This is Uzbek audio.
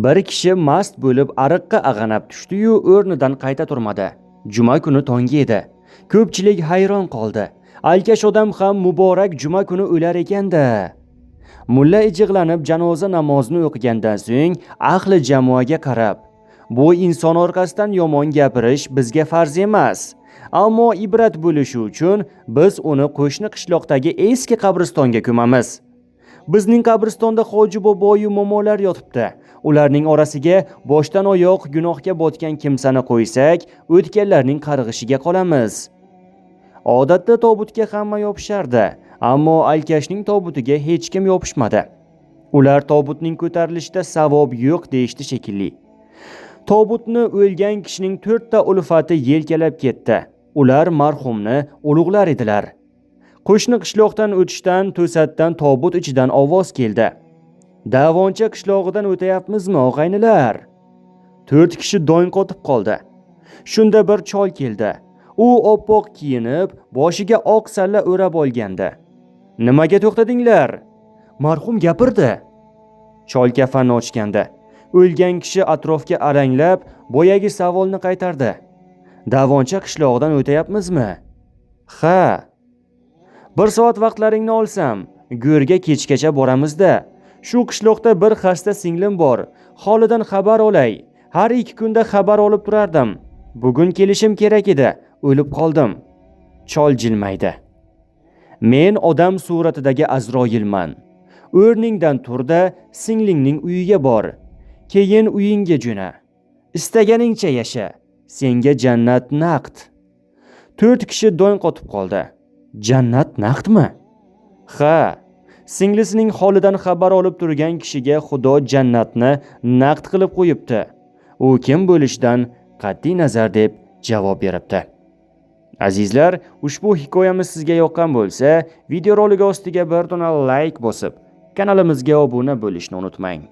Bir kishi mast bo'lib ariqqa ag'anab tushdi-yu, o'rnidan qayta turmadi. Juma kuni tongi edi. Ko'pchilik hayron qoldi. Alkash odam ham muborak juma kuni o'lar ekanda. Mulla ijig'lanib janoza namozini o'qigandan so'ng ahli jamoaga qarab, bu inson orqasidan yomon gapirish bizga farz emas. Ammo ibrat bo'lishi uchun biz uni qo'shni qishloqdagi eski qabristonga ko'mamiz. Bizning qabristonda hoji boboyu momolar yotibdi. Ularning orasiga boshdan oyoq gunohga botgan kimsani qo'ysak, o'tganlarning qarg'ishiga qolamiz. Odatda tobutga hamma yopishardi, ammo Alkashning tobutiga hech kim yopishmadi. Ular tobutning ko'tarilishida savob yo'q deyishdi shekilli. Tobutni o'lgan kishining 4 ta ulfati yelkalab ketdi. Ular marhumni ulug'lar edilar. Qo'shni qishloqdan o'tishdan to'satdan tobut ichidan ovoz keldi. Davoncha qishlog'idan o'tayapmizmi, og'aynilar? 4 kishi dong qotib qoldi. Shunda bir chol keldi. U oppoq kiyinib, boshiga oq salla o'rab olgandi. Nimaga to'xtadinglar? Marhum gapirdi. Chol kafanni ochgandi. O'lgan kishi atrofga alanglab, boyagi savolni qaytardi. Davoncha qishlog'idan o'tayapmizmi? Ha. 1 soat vaqtlaringni olsam, go'rga kechgacha boramizda. Shu qishloqda bir xasta singlim bor. Holidan xabar olay. Har 2 kunda xabar olib turardim. Bugun kelishim kerak edi. O'lib qoldim. Chol jilmaydi. Men odam suratidagi Azroilman. O'rningdan turda singlingning uyiga bor. Keyin uyingga jo'na. Istaganingcha yasha. Senga jannat naqd. 4 kishi dong qotib qoldi. Jannat naqdmi? Ha. Singlisining holidan xabar olib turgan kishiga Xudo jannatni naqd qilib qo'yibdi. U kim bo'lishidan qat'iy nazar deb javob beribdi. Azizlar, ushbu hikoyamiz sizga yoqqan bo'lsa, videorolik ostiga bir dona like bosib, kanalimizga obuna bo'lishni unutmang.